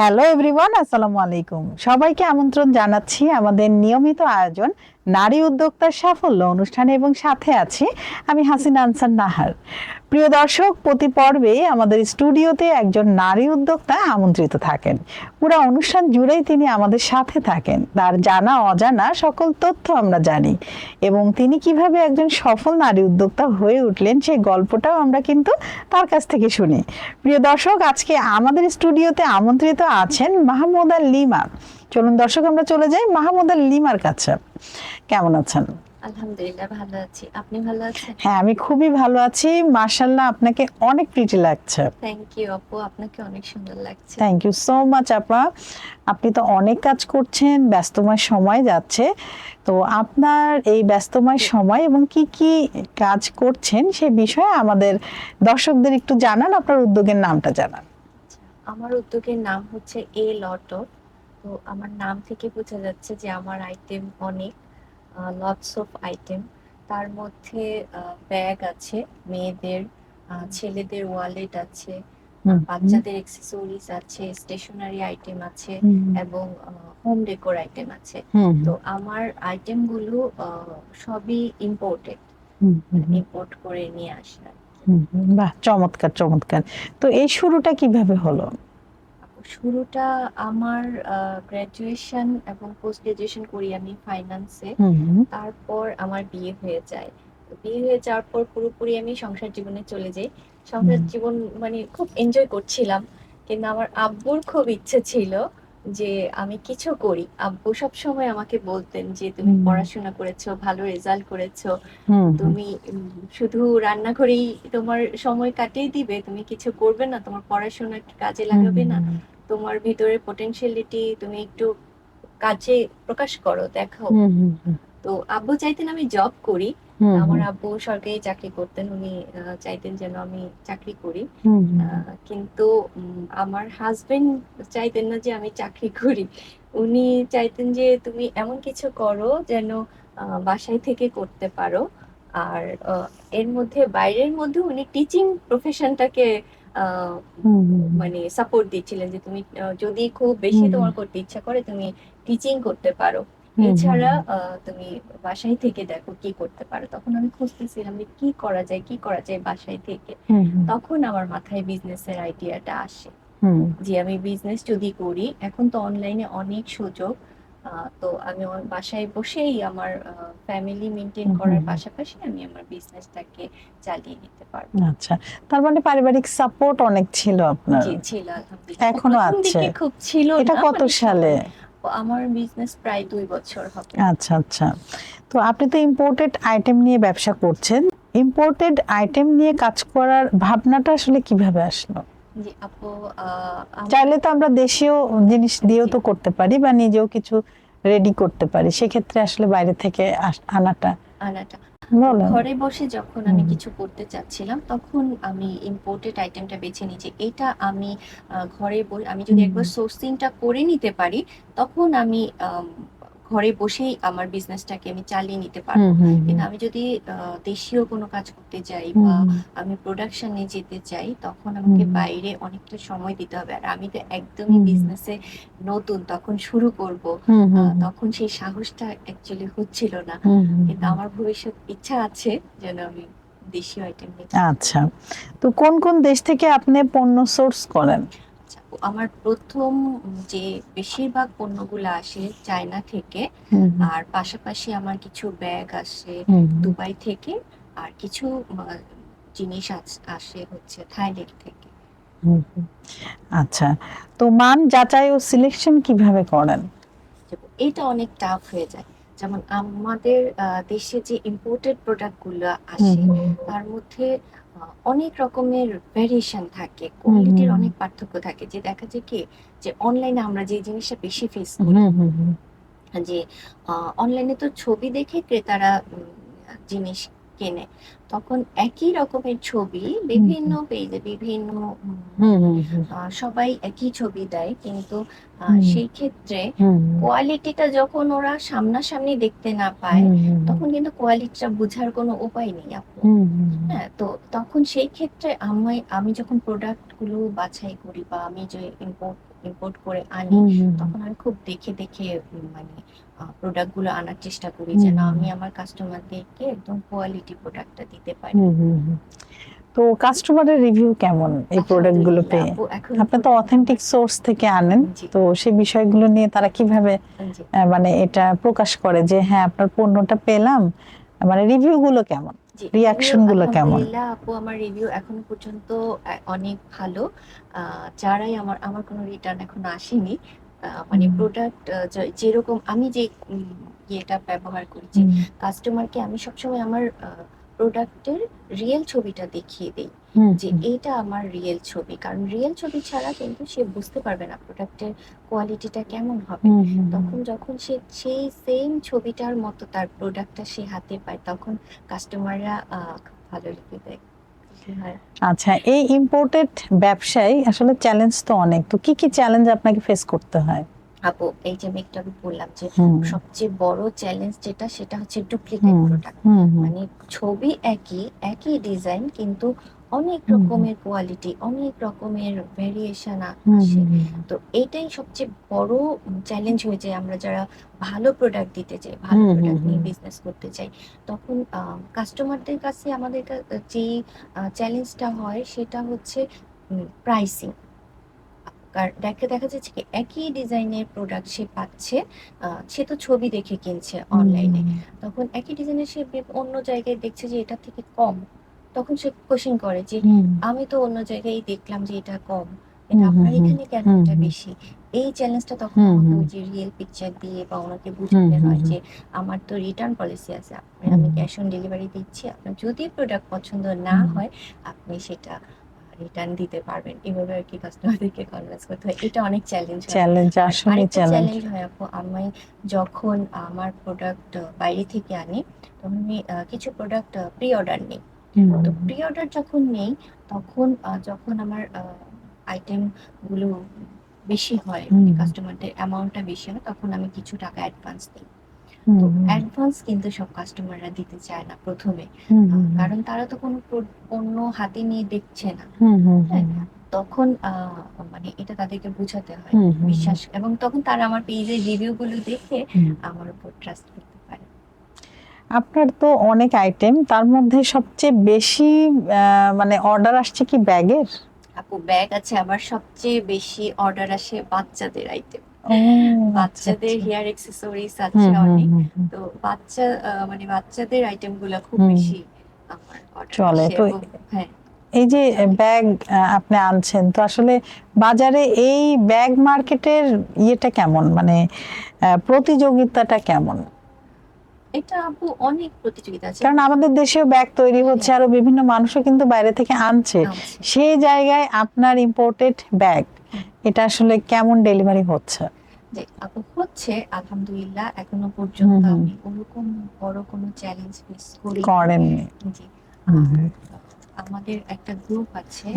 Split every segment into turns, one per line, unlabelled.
Hello everyone, আসসালামু আলাইকুম। সবাইকে আমন্ত্রণ জানাচ্ছি আমাদের নিয়মিত আয়োজন নারী উদ্যোক্তার সাফল্য অনুষ্ঠানে, এবং সাথে আছি আমি হাসিনা আনসার নাহার। প্রিয় দর্শক, প্রতি পর্বে আমাদের স্টুডিওতে একজন নারী উদ্যোক্তা আমন্ত্রিত থাকেন। পুরো অনুষ্ঠান জুড়েই তিনি আমাদের সাথে থাকেন, তার জানা অজানা সকল তথ্য আমরা জানি, এবং তিনি কিভাবে একজন সফল নারী উদ্যোক্তা হয়ে উঠলেন সেই গল্পটাও আমরা কিন্তু তার কাছ থেকে শুনি। প্রিয় দর্শক, আজকে আমাদের স্টুডিওতে আমন্ত্রিত আছেন মাহমুদা লিমা। চলুন দর্শক, আমরা চলে যাই মাহমুদা লিমার কাছে। কেমন আছেন?
আলহামদুলিল্লাহ, ভালো আছি। আপনি ভালো আছেন?
হ্যাঁ, আমি খুবই ভালো আছি। মাশাআল্লাহ, আপনাকে অনেক প্রিটি লাগছে।
থ্যাংক ইউ আপু, আপনাকে অনেক সুন্দর লাগছে।
থ্যাংক ইউ সো মাচ আপা। আপনি তো অনেক কাজ করছেন, ব্যস্তময় সময় যাচ্ছে। তো আপনার এই ব্যস্তময় সময় এবং কি কি কাজ করছেন সে বিষয়ে আমাদের দর্শকদের একটু জানান, আপনার উদ্যোগের নামটা জানান।
আমার উদ্যোগের নাম হচ্ছে এ লট অফ। তো আমার নাম থেকে বোঝা যাচ্ছে যে আমার আইটেম অনেক, লটস অফ আইটেম। তার মধ্যে ব্যাগ আছে মেয়েদের, ছেলেদের ওয়ালেট আছে, বাচ্চাদের অ্যাক্সেসরিজ আছে, স্টেশনারি আইটেম আছে, এবং হোম ডেকোর আইটেম আছে। তো আমার আইটেমগুলো সবই ইম্পোর্টেড, ইম্পোর্ট করে নিয়ে আসা।
বাহ, চমৎকার চমৎকার। তো এই শুরুটা কিভাবে হলো?
শুরুটা আমার গ্র্যাজুয়েশন এবং পোস্ট গ্রাজুয়েশন করি আমি ফাইন্যান্সে। তারপর আমার বিয়ে হয়ে যায়। বিয়ে হয়ে যাওয়ার পর পুরোপুরি আমি সংসার জীবনে চলে যাই। সংসার জীবন মানে খুব এনজয় করছিলাম, কিন্তু আমার আব্বুর খুব ইচ্ছে ছিল যে আমি কিছু করি। আব্বু সব সময় আমাকে বলতেন যে তুমি পড়াশোনা করেছো, ভালো রেজাল্ট করেছো, তুমি শুধু রান্নাঘরেই তোমার সময় কাটিয়ে দিবে, তুমি কিছু করবে না, তোমার পড়াশোনা কাজে লাগাবে না, তোমার ভিতরে পটেনশিয়ালিটি তুমি একটু কাজে প্রকাশ করো, দেখো। তো আব্বু চাইতেন আমি জব করি। আমার আব্বু সরকারি চাকরি করতেন, উনি চাইতেন যেন আমি চাকরি করি। কিন্তু আমার হাজবেন্ড চাইতেন না যে আমি চাকরি করি। উনি চাইতেন যে তুমি এমন কিছু করো যেন বাসায় থেকে করতে পারো। আর এর মধ্যে বাইরের মধ্যে উনি টিচিং প্রফেশনটাকে মানে সাপোর্ট দিচ্ছিলেন যে তুমি যদি খুব বেশি তোমার করতে ইচ্ছা করে তুমি টিচিং করতে পারো, এছাড়া তুমি বাসায় থেকে দেখো কি করতে পারো। তখন আমি খুঁজতেছিলাম যে কি করা যায়, কি করা যায় বাসায় থেকে। তখন আমার মাথায় বিজনেসের আইডিয়াটা আসে যে আমি বিজনেস যদি করি, এখন তো অনলাইনে অনেক সুযোগ। তো আমি আমার বাসায় বসেই আমার ফ্যামিলি মেনটেন করার পাশাপাশি আমি আমার বিজনেসটাকে চালিয়ে নিতে পারবো।
আচ্ছা, তার মানে পারিবারিক সাপোর্ট অনেক ছিল আপনার?
জি ছিল, আলহামদুলিল্লাহ।
এখনো
প্রথম
আছে?
দিকে খুব ছিল
এটা
না,
কত
মানে
সালে?
আমার বিজনেস প্রায় 2 বছর হবে।
আচ্ছা আচ্ছা। তো আপনি তো ইম্পোর্টেড আইটেম নিয়ে ব্যবসা করছেন, ইম্পোর্টেড আইটেম নিয়ে কাজ করার ভাবনাটা আসলে কিভাবে আসলো?
জি আপু,
চাইলে তো আমরা দেশীয় জিনিস দিয়েও তো করতে পারি, বা নিজেও কিছু রেডি করতে পারি, সেক্ষেত্রে আসলে বাইরে থেকে আনাটা
ঘরে বসে যখন আমি কিছু করতে চাচ্ছিলাম, তখন আমি ইম্পোর্টেড আইটেমটা বেছে নিয়েছি। এটা আমি ঘরে আমি যদি একবার সোর্সিংটা করে নিতে পারি, তখন আমি ঘরে বসেই আমার বিজনেসটাকে আমি চালিয়ে নিতে পারবো। কিন্তু আমি যদি দেশীয় কোনো কাজ করতে যাই বা আমি প্রোডাকশনে যেতে চাই, তখন আমাকে বাইরে অনেকটা সময় দিতে হবে। আর আমি তো একদমই বিজনেসে নতুন, তখন শুরু করব, তখন সেই সাহসটা অ্যাকচুয়ালি হচ্ছিল না। কিন্তু আমার ভবিষ্যৎ ইচ্ছা আছে যেন আমি দেশীয় আইটেম নিই।
আচ্ছা, তো কোন কোন দেশ থেকে আপনি পণ্য সোর্স করেন?
আমার প্রথম যে বেশিরভাগ পণ্যগুলো আসে চায়না থেকে, আর পাশাপাশি আমার কিছু ব্যাগ আসে দুবাই থেকে, আর কিছু জিনিস আসে হচ্ছে থাইল্যান্ড থেকে।
আচ্ছা, তো মান যাচাই ও সিলেকশন কিভাবে করেন?
এটা অনেক টাফ হয়ে যায়। যেমন আমাদের দেশে যে ইম্পোর্টেড প্রোডাক্টগুলো আসে, তার মধ্যে অনেক রকমের ভেরিয়েশন থাকে, কোয়ালিটির অনেক পার্থক্য থাকে। যে দেখা যায় কি, যে অনলাইনে আমরা যে জিনিসটা বেশি ফেস করি, যে অনলাইনে তো ছবি দেখে ক্রেতারা জিনিস কেনে। তখন একই রকমের ছবি বিভিন্ন পেজে বিভিন্ন সবাই একই ছবি দেয়, কিন্তু সেই ক্ষেত্রে কোয়ালিটিটা যখন ওরা সামনাসামনি দেখতে না পায়, তখন কিন্তু কোয়ালিটিটা বোঝার কোনো উপায় নেই আপু। হ্যাঁ, তো তখন সেই ক্ষেত্রে আমি যখন প্রোডাক্ট গুলো বাছাই করি বা আমি যে ইম্পোর্ট ইম্পোর্ট করে আনি, তখন আমি খুব দেখে দেখে মানে প্রোডাক্ট গুলো আনার চেষ্টা করি, যেন আমি আমার কাস্টমারদেরকে একদম কোয়ালিটি প্রোডাক্টটা দিতে পারি।
তো কাস্টমারের রিভিউ কেমন এই প্রোডাক্ট গুলো
আলহামদুলিল্লাহ
পেয়ে?
আপু, এখন
আপনি তো অথেন্টিক সোর্স থেকে আনেন,
জি
তো সেই বিষয়গুলো নিয়ে তারা কিভাবে
জি
মানে এটা প্রকাশ করে যে হ্যাঁ আপনার পণ্যটা পেলাম, মানে রিভিউ গুলো কেমন,
জি রিভিউ
রিয়াকশন গুলো কেমন?
আলহামদুলিল্লাহ আপু, আমার রিভিউ এখনো পর্যন্ত অনেক ভালো। যারাই আমার কোনো রিটার্ন এখনো আসেনি। মানে প্রোডাক্ট যেরকম আমি যে ইয়েটা ব্যবহার করি, যে কাস্টমারকে আমি সবসময় আমার প্রোডাক্টের রিয়েল ছবিটা দেখিয়ে দিই, যে এইটা আমার রিয়েল ছবি, কারণ রিয়েল ছবি ছাড়া কিন্তু সে বুঝতে পারবে না প্রোডাক্টের কোয়ালিটিটা কেমন হবে। তখন যখন সে সেই সেম ছবিটার মতো তার প্রোডাক্টটা সে হাতে পায়, তখন কাস্টমাররা খুব ভালো রিভিউ দেয়। হয়।
আচ্ছা, এই ইম্পোর্টেড ব্যবসায় আসলে চ্যালেঞ্জ তো অনেক, তো কি কি চ্যালেঞ্জ আপনাকে ফেস করতে হয়?
আপু, এই যে আমি একটু আগে বললাম যে সবচেয়ে বড় চ্যালেঞ্জ যেটা, সেটা হচ্ছে ডুপ্লিকেট প্রোডাক্ট। মানে ছবি একই একই ডিজাইন, কিন্তু অনেক রকমের কোয়ালিটি, অনেক রকমের ভেরিয়েশন আসে। তো এটাই সবচেয়ে বড় চ্যালেঞ্জ হয়ে যায় আমরা যারা ভালো প্রোডাক্ট দিতে চাই, ভালো প্রোডাক্ট নিয়ে বিজনেস করতে চাই। তখন কাস্টমারদের কাছে আমাদের যে চ্যালেঞ্জটা হয় সেটা হচ্ছে প্রাইসিং। দেখা যাচ্ছে কি একই ডিজাইনের প্রোডাক্ট সে পাচ্ছে, সে তো ছবি দেখে কিনছে অনলাইনে, তখন একই ডিজাইনের সে অন্য জায়গায় দেখছে যে এটা থেকে কম, তখন সে কোশ্চেন করে যে আমি তো অন্য জায়গায় দেখলাম যে এটা কম, এটা আপনার এখানে কেন এটা বেশি। এই চ্যালেঞ্জটা তখন আমাকে ওই যে রিয়েল পিকচার দিয়ে বা ওনাকে বুঝাতে হয় যে আমার তো রিটার্ন পলিসি আছে, আমি ক্যাশ অন ডেলিভারি দিচ্ছি, আপনার যদি প্রোডাক্ট পছন্দ না হয় আপনি সেটা রিটার্ন দিতে পারবেন। এভাবে আর কি কাস্টমারদেরকে কনভিন্স করতে হয়। এটা অনেক চ্যালেঞ্জ হয়।
চ্যালেঞ্জ, আসলে
আরেকটা
চ্যালেঞ্জ।
চ্যালেঞ্জ হয় আপু, আমি যখন আমার প্রোডাক্ট বাইরে থেকে আনি, তখন আমি কিছু প্রোডাক্ট প্রি অর্ডার নিই। তো প্রি অর্ডার যখন নেই, তখন যখন আমার আইটেম গুলো বেশি হয়, মানে কাস্টমারদের অ্যামাউন্টটা বেশি হয়, তখন আমি কিছু টাকা অ্যাডভান্স দিই। তো অ্যাডভান্স কিন্তু সব কাস্টমাররা দিতে চায় না প্রথমে, কারণ তারা তো কোনো পণ্য হাতে নিয়ে দেখছে না। হ্যাঁ, তখন মানে এটা তাদেরকে বোঝাতে হয় বিশ্বাস, এবং তখন তারা আমার পেজের রিভিউ গুলো দেখে আমার উপর ট্রাস্ট করতে পারে।
আপনার তো অনেক আইটেম, তার মধ্যে সবচেয়ে বেশি মানে অর্ডার আসছে কি ব্যাগের?
আপু, ব্যাগ আছে, আবার সবচেয়ে বেশি অর্ডার আসে বাচ্চাদের আইটেম। বাচ্চাদের হেয়ার অ্যাক্সেসরিজ আছে অনেক। তো মানে বাচ্চাদের আইটেম গুলা খুব বেশি আমার অর্ডার
চলে
আসে।
তো।
হ্যাঁ,
এই যে ব্যাগ আপনি আনছেন, তো আসলে বাজারে এই ব্যাগ মার্কেটের ইয়েটা কেমন, মানে প্রতিযোগিতাটা কেমন?
এটা আপু অনেক প্রতিযোগিতা আছে,
কারণ আমাদের দেশেও ব্যাগ তৈরি হচ্ছে, আরো বিভিন্ন মানুষও কিন্তু বাইরে থেকে আনছে, সেই জায়গায় আপনার ইম্পোর্টেড ব্যাগ এটা আসলে কেমন ডেলিভারি হচ্ছে?
যে আপু হচ্ছে আলহামদুলিল্লাহ, এখনো পর্যন্ত আমি ওরকম বড় কোনো চ্যালেঞ্জ ফেস করেননি। জি, আমাদের একটা গ্রুপ আছে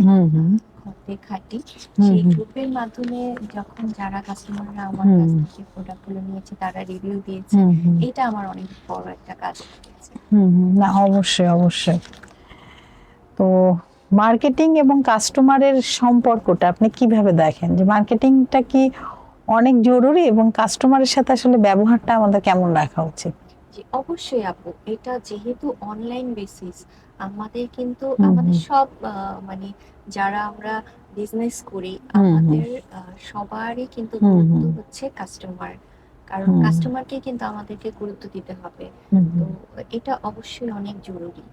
খতে খাঁটি, সেই গ্রুপের মাধ্যমে যখন যারা কাস্টমাররা আমার কাছ থেকে প্রোডাক্টগুলো নিয়েছে তারা রিভিউ দিয়েছে, এটা আমার অনেক বড় একটা কাজ হয়েছে।
না, অবশ্যই অবশ্যই। তো মার্কেটিং এবং কাস্টমারের সম্পর্কটা আপনি কিভাবে দেখেন, যে মার্কেটিংটা কি অনেক জরুরি এবং কাস্টমারের সাথে আসলে ব্যবহারটা আমাদের কেমন রাখা উচিত?
জি অবশ্যই আপু, এটা যেহেতু অনলাইন বেসিস, আমাদের কিন্তু আমাদের সব মানে যারা আমরা বিজনেস করি, আমাদের সবারই কিন্তু গুরুত্ব হচ্ছে কাস্টমার, কারণ কাস্টমারকে কিন্তু আমাদেরকে গুরুত্ব দিতে হবে। তো এটা অবশ্যই অনেক জরুরি।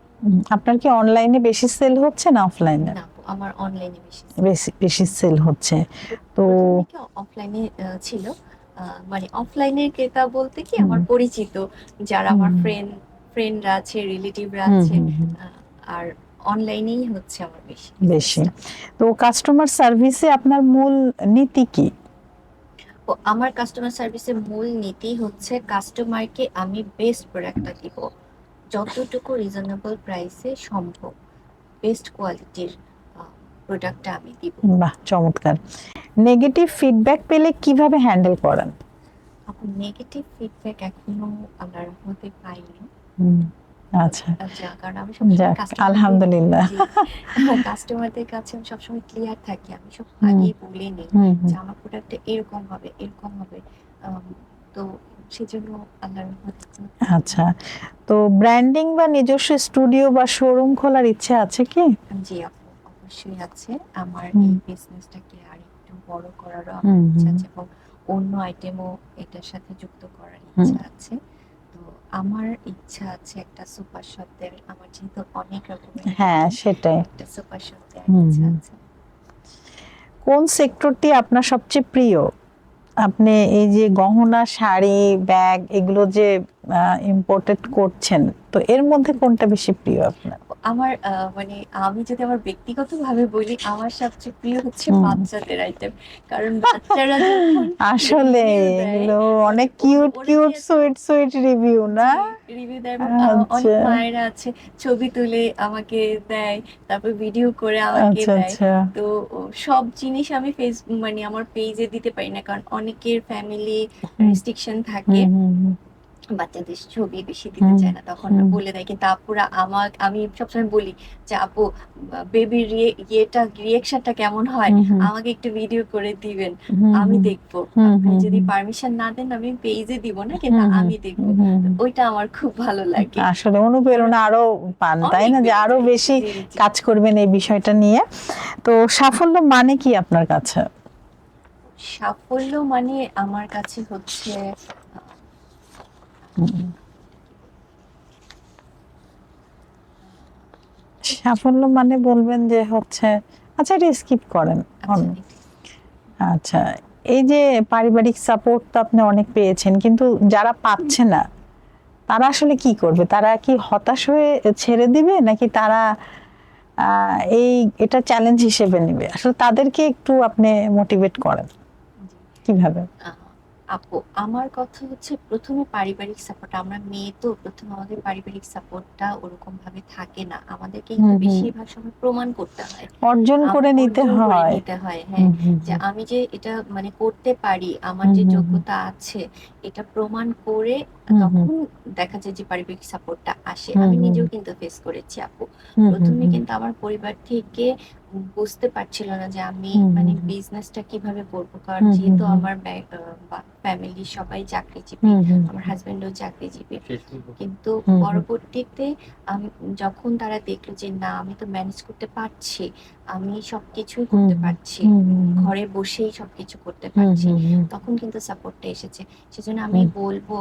আপনার কি অনলাইনে বেশি সেল হচ্ছে না অফলাইনে?
না, আমার অনলাইনে বেশি
বেশি সেল হচ্ছে। তো
অফলাইনে ছিল, মানে অফলাইনের ক্রেতা বলতে কি আমার পরিচিত যারা আমার ফ্রেন্ডরা আছে, রিলেটিভরা আছে, আর অনলাইনেই হচ্ছে আমার বেশি।
তো কাস্টমার সার্ভিসে আপনার মূল নীতি কি?
আমার কাস্টমার সার্ভিসের মূল নীতি হচ্ছে কাস্টমারকে আমি বেস্ট প্রোডাক্টটা দিব, যতটুকু রিজনেবল প্রাইসে সম্ভব বেস্ট কোয়ালিটির প্রোডাক্টটা আমি দিব।
বাহ, চমৎকার। নেগেটিভ ফিডব্যাক পেলে কিভাবে হ্যান্ডেল করেন?
নেগেটিভ ফিডব্যাক এখনো আল্লাহর রহমতে পাইনি।
আচ্ছা,
কারণ আমি সবসময়
যাক
কাস্টমারদের
আলহামদুলিল্লাহ।
কাস্টমারদের কাছে আমি সবসময় ক্লিয়ার থাকি, আমি সব
হুম
আগেই বলে নিই
হুম
যে
হুম।
আমার প্রোডাক্টটা এরকম হবে এরকম হবে। আম, তো সেজন্য আল্লাহর রহমতে
আচ্ছা, তো ব্র্যান্ডিং বা নিজস্ব স্টুডিও বা শোরুম খোলার ইচ্ছে আছে কি?
জি আপু, অবশ্যই আছে। আমার
হুম
এই বিজনেসটাকে আর একটু বড় করারও আমার
হুম
ইচ্ছা
হুম
আছে এবং অন্য আইটেমও এটার সাথে যুক্ত করার
হুম।
ইচ্ছা আছে। তো আমার ইচ্ছা আছে একটা সুপার শপ দেওয়ার, আমার যেহেতু অনেক রকমের
হ্যাঁ,
আইটেম,
সেটাই।
একটা সুপার শপ দেওয়ার
হুম
ইচ্ছা
হুম।
আছে।
কোন সেক্টরটি আপনার সবচেয়ে প্রিয়? আপনি এই যে গহনা, শাড়ি, ব্যাগ এগুলো যে ইম্পোর্টেড করছেন, তো এর মধ্যে কোনটা বেশি প্রিয় আপনার?
আমার মানে আমি যদি আমার ব্যক্তিগতভাবে বলি, আমার সবচেয়ে প্রিয় হচ্ছে
হুম।
বাচ্চাদের আইটেম। কারণ বাচ্চারা যখন
আসলে
রিভিউ দেয়,
এগুলো
মানে
অনেক কিউট
ওরা যে
কিউট
এত
সুইট সুইট রিভিউ না?
জি রিভিউ দেয় এবং অনেক
আচ্ছা
মায়েরা আছে ছবি তুলে আমাকে দেয়, তারপর ভিডিও করে আমাকে
আচ্ছা
দেয়।
আচ্ছা।
তো সব জিনিস আমি মানে আমার পেজে দিতে পারি না, কারণ অনেকের ফ্যামিলি
হুম
রেস্ট্রিকশন থাকে,
হুম হুম
বাচ্চাদের ছবি বেশি দিতে
হুম
চায় না, তখন
হুম
বলে দেয়। কিন্তু আপুরা আমি সবসময় বলি যে আপু, বেবির রিয়েকশনটা কেমন হয়,
হুম হুম
আমাকে একটু ভিডিও করে দিবেন,
হুম
আমি
হুম
দেখবো।
হুম
আপনি
হুম
যদি
হুম
পারমিশন না দেন আমি পেজে দিব না, কিন্তু
হুম হুম
আমি দেখবো।
হুম
তো
হুম।
ওইটা আমার খুব ভালো লাগে।
আসলে
ওরা
অনুপ্রেরণা আরো পান, তাই
অনেক
না, যে
বেড়ে
আরো
যায়।
বেশি
জি জি।
কাজ করবেন এই বিষয়টা নিয়ে। তো সাফল্য মানে কি আপনার কাছে?
সাফল্য মানে আমার কাছে হচ্ছে আহ,
হুম, সাফল্য মানে বলবেন যে হচ্ছে, আচ্ছা এটা স্কিপ করেন।
আচ্ছা
আচ্ছা, এই যে পারিবারিক সাপোর্ট তো আপনি অনেক পেয়েছেন, কিন্তু যারা পাচ্ছে না তারা আসলে কি করবে? তারা কি হতাশ হয়ে ছেড়ে দিবে, নাকি তারা এটা চ্যালেঞ্জ হিসেবে নেবে? আসলে তাদেরকে একটু আপনি মোটিভেট করেন
জি।
কিভাবে?
আহ, আপু, আমার কথা হচ্ছে প্রথমে পারিবারিক সাপোর্ট, আমরা মেয়ে তো প্রথমে আমাদের পারিবারিক সাপোর্টটা ওরকম ভাবে থাকে না, আমাদেরকে
হুম
কিন্তু
হুম।
বেশিরভাগ সময় প্রমাণ করতে হয়,
অর্জন করে নিতে
অর্জন করে
হয়।
নিতে হয়। হ্যাঁ,
হুম হুম
যে আমি যে এটা মানে করতে পারি, আমার
হুম
যে
হুম হুম
যোগ্যতা আছে, এটা প্রমাণ করে
হুম হুম
তখন দেখা যায় যে পারিবারিক সাপোর্টটা আসে।
হুম
আমি
হুম
নিজেও কিন্তু ফেস করেছি আপু।
হুম হুম
প্রথমে
হুম
কিন্তু আমার পরিবার থেকে বুঝতে পারছিল না যে আমি
হুম
মানে
হুম
বিজনেসটা কিভাবে করবো, কারণ
হুম হুম
যেহেতু
হুম
আমার ফ্যামিলির সবাই চাকরিজীবী,
হুম হুম
আমার হাজবেন্ডও চাকরিজীবী। কিন্তু
হুম হুম
পরবর্তীতে যখন তারা দেখলো যে না, আমি তো ম্যানেজ করতে পারছি, আমি সবকিছুই
হুম
করতে পারছি,
হুম হুম
ঘরে বসেই সবকিছু করতে
হুম
পারছি,
হুম হুম
তখন কিন্তু সাপোর্টটা এসেছে। সেজন্য আমি
হুম
বলবো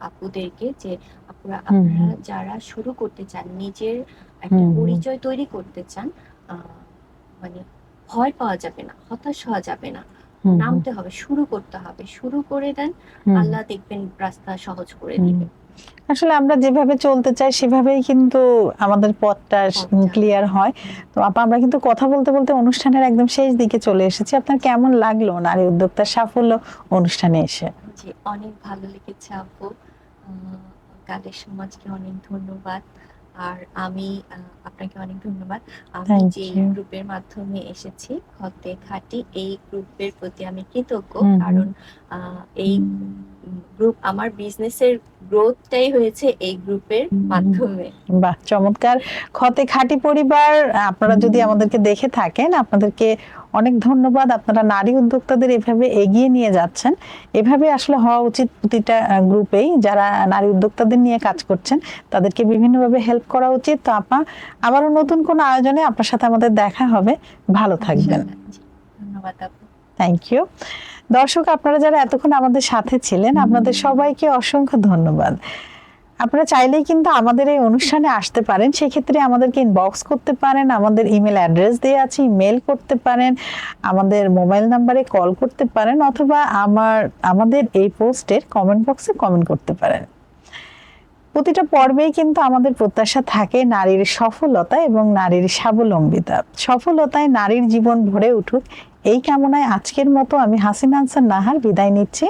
আপুদেরকে যে আপুরা,
হুম
আপনারা
হুম
যারা শুরু করতে চান, নিজের একটা
হুম হুম
পরিচয় তৈরি করতে চান, আহ, মানে ভয় পাওয়া যাবে না, হতাশ হওয়া যাবে না,
হুম হুম
নামতে হবে, শুরু করতে হবে, শুরু করে দেন,
হুম
আল্লাহ দেখবেন রাস্তা সহজ করে
হুম।
দিবে।
আসলে আমরা যেভাবে চলতে চাই সেভাবেই কিন্তু আমাদের পথটা
পথটা
ক্লিয়ার হয়। তো আপা, আমরা কিন্তু কথা বলতে বলতে অনুষ্ঠানের একদম শেষ দিকে চলে এসেছি। আপনার কেমন লাগলো নারী উদ্যোক্তার সাফল্য অনুষ্ঠানে এসে?
জি, অনেক ভালো লেগেছে আপু। কাদের সমাজকে অনেক ধন্যবাদ। আর আমি আপনাকে অনেক ধন্যবাদ। আমি
থ্যাংক
যে
ইউ।
গ্রুপের মাধ্যমে এসেছি, খতে খাঁটি, এই গ্রুপের প্রতি আমি কৃতজ্ঞ।
হুম হুম।
কারণ এই গ্রুপ, আমার বিজনেসের গ্রোথটাই হয়েছে এই গ্রুপের মাধ্যমে।
বাহ, চমৎকার। খতে খাঁটি পরিবার, আপনারা যদি আমাদেরকে দেখে থাকেন, আপনাদেরকে অনেক ধন্যবাদ। আপনারা নারী উদ্যোক্তাদের এভাবে এগিয়ে নিয়ে যাচ্ছেন। এভাবে আসলে হওয়া উচিত প্রতিটা গ্রুপেই, যারা নারী উদ্যোক্তাদের নিয়ে কাজ করছেন তাদেরকে বিভিন্নভাবে হেল্প করা উচিত। তো আপা, আবারও নতুন কোনো আয়োজনে আপনার সাথে আমাদের দেখা হবে। ভালো থাকবেন।
ইনশাআল্লাহ। জি, ধন্যবাদ আপু।
Thank you. দর্শক, আপনারা যারা এতক্ষণ আমাদের সাথে ছিলেন, আপনাদের সবাইকে অসংখ্য ধন্যবাদ। আপনারা চাইলেই কিন্তু আমাদের এই অনুষ্ঠানে আসতে পারেন, সেক্ষেত্রে আমাদেরকে ইনবক্স করতে পারেন, আমাদের ইমেল অ্যাড্রেস দেওয়া আছে, ইমেল করতে পারেন, আমাদের মোবাইল নাম্বারে কল করতে পারেন, অথবা আমাদের এই পোস্টের কমেন্ট বক্সে কমেন্ট করতে পারেন। প্রতিটা পর্বেই কিন্তু আমাদের প্রত্যাশা থাকে নারীর সফলতা এবং নারীর স্বাবলম্বিতা। সফলতায় নারীর জীবন ভরে উঠুক, এই কামনায় আজকের মতো আমি হাসিনা আনসার নাহার বিদায় নিচ্ছি।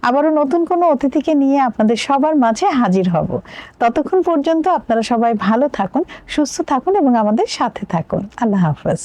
আবারও নতুন কোনো অতিথিকে নিয়ে আপনাদের সবার মাঝে হাজির হব। ততক্ষণ পর্যন্ত আপনারা সবাই ভালো থাকুন, সুস্থ থাকুন এবং আমাদের সাথে থাকুন। আল্লাহ হাফেজ।